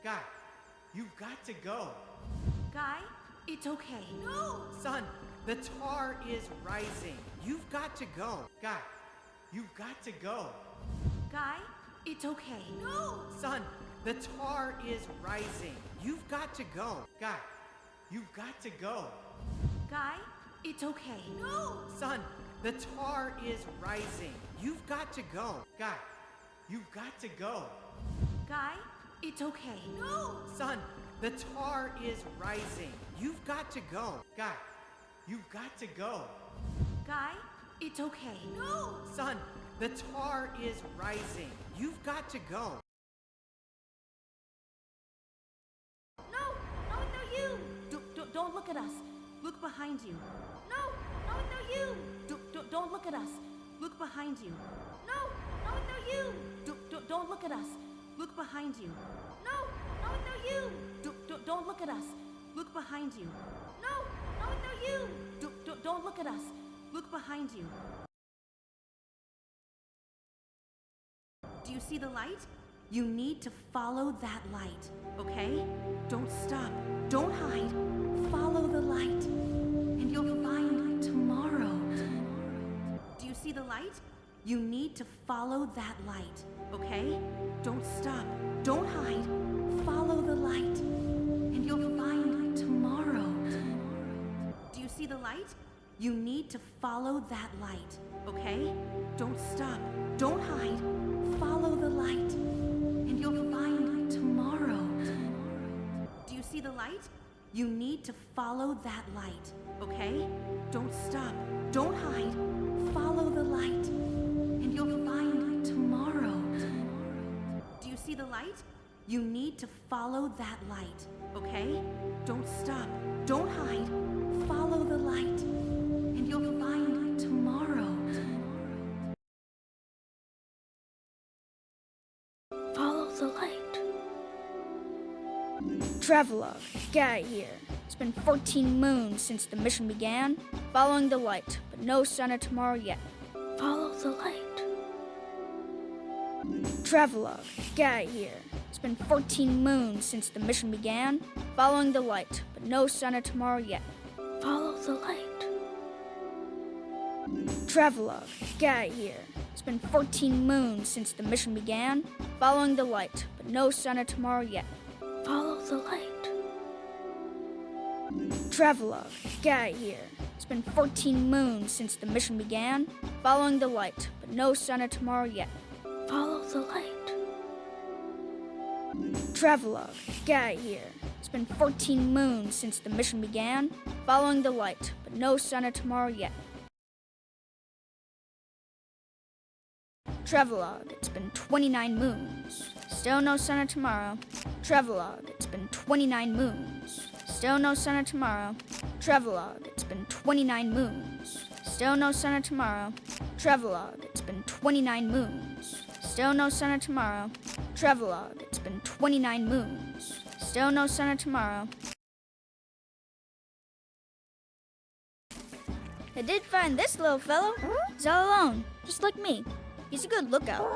Guy, you've got to go. Guy, it's okay. No! Son, the tar is rising. You've got to go. Guy, you've got to go. Guy, it's okay. No! Son, the tar is rising. You've got to go. Guy, you've got to go. Guy, it's okay. No! Son, the tar is rising. You've got to go. Guy, you've got to go. Guy, it's okay. No! Son, the tar is rising. You've got to go. Guy, you've got to go. Guy, it's okay. No! Son, the tar is rising. You've got to go. No, you! Don't look at us. Look behind you. No, you! Don't look at us. Look behind you. No, you! Don't look at us. Look behind you. No, you! Don't look at us. Look behind you. No, you! Don't look at us. Look behind you. Do you see the light? You need to follow that light, okay? Don't stop. Don't hide. Follow the light, and you'll find tomorrow. Do you see the light? You need to follow that light, okay? Don't stop. Don't hide. Follow the light, and you'll find tomorrow. Do you see the light? You need to follow that light, okay? Don't stop. Don't hide. Follow the light, and you'll find tomorrow. Do you see the light? You need to follow that light, okay? Don't stop. Don't hide. Follow the light, and you'll find tomorrow. Do you see the light? You need to follow that light, okay? Don't stop. Don't hide. Follow the light, and you'll find tomorrow. Follow the light. Travelogue, Guy here. It's been 14 moons since the mission began. Following the light, but no sign of tomorrow yet. Follow the light. Travelogue, Guy here. It's been 14 moons since the mission began. Following the light, but no sign of tomorrow yet. Follow the light. Travelogue, Guy here. It's been 14 moons since the mission began. Following the light, but no sign of tomorrow yet. Follow the light. Travelogue, Guy here. It's been 14 moons since the mission began. Following the light, but no sign of tomorrow yet. Follow the light. Travelogue, Guy here. It's been 14 moons since the mission began. Following the light, but no sign of tomorrow yet. Travelogue, it's been 29 moons. Still no sign of tomorrow. Travelogue, it's been 29 moons. Still no sign of tomorrow. Travelogue, it's been 29 moons. Still no sign of tomorrow. Travelogue, it's been 29 moons. Still no sign of tomorrow. Travelogue, it's been 29 moons. Still no sign of tomorrow. I did find this little fellow. He's all alone, just like me. He's a good lookout.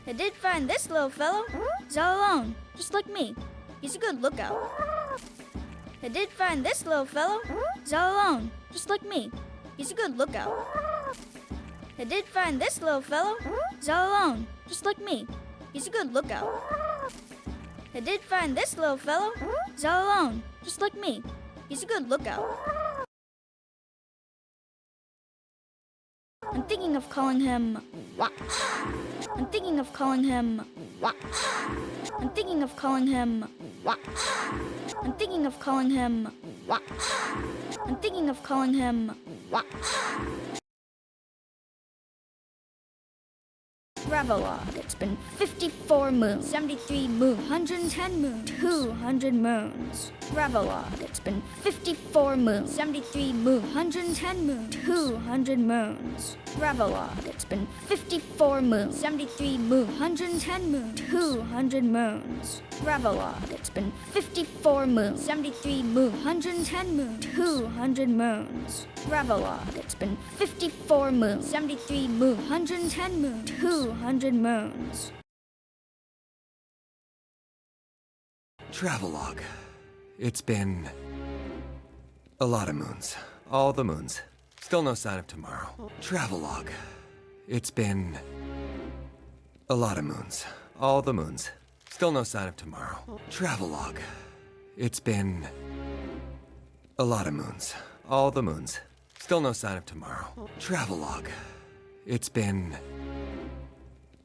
I did find this little fellow. He's all alone, just like me. He's a good lookout. I did find this little fellow. He's all alone, just like me. He's a good lookout. I did find this little fellow. He's all alone, just like me. He's a good lookout. I did find this little fellow. He's all alone, just like me. He's a good lookout. I'm thinking of calling him Watch. I'm thinking of calling him Watch. I'm thinking of calling him Watch. I'm thinking of calling him Watch. I'm thinking of calling him Watch. Travelogue, it's been 54 moons, 73 moons, 110 moons, 200 moons. Travelogue, it's been 54 moons, 73 moons, 110 moons, 200 moons. Travelogue, it's been 54 moons, 73 moons, 110 moons, 200 moons. Travelogue, it's been 54 moons, 73 moons, 110 moons, 200 moons. Travelogue, it's been 54 moons, 73 moons, 110 moons, 200 moons. Travelogue. It's been a lot of moons. All the moons. Still no sign of tomorrow. Travelogue. It's been a lot of moons. All the moons. Still no sign of tomorrow. Travelogue. It's been a lot of moons. All the moons. Still no sign of tomorrow. Travelogue. It's been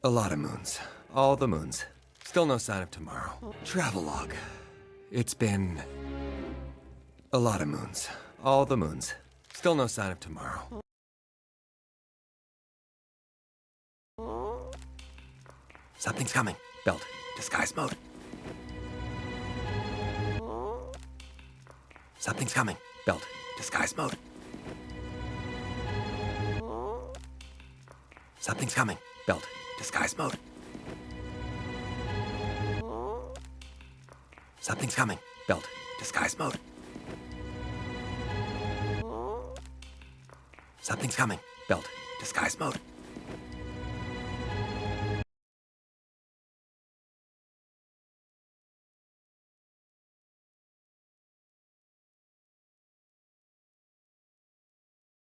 a lot of moons. All the moons. Still no sign of tomorrow. Travelogue. It's been a lot of moons. All the moons. Still no sign of tomorrow. Something's coming. Belt. Disguise mode. Something's coming. Belt. Disguise mode. Something's coming. Belt. Disguise mode. Something's coming. Belt. Disguise mode. Something's coming. Belt. Disguise mode.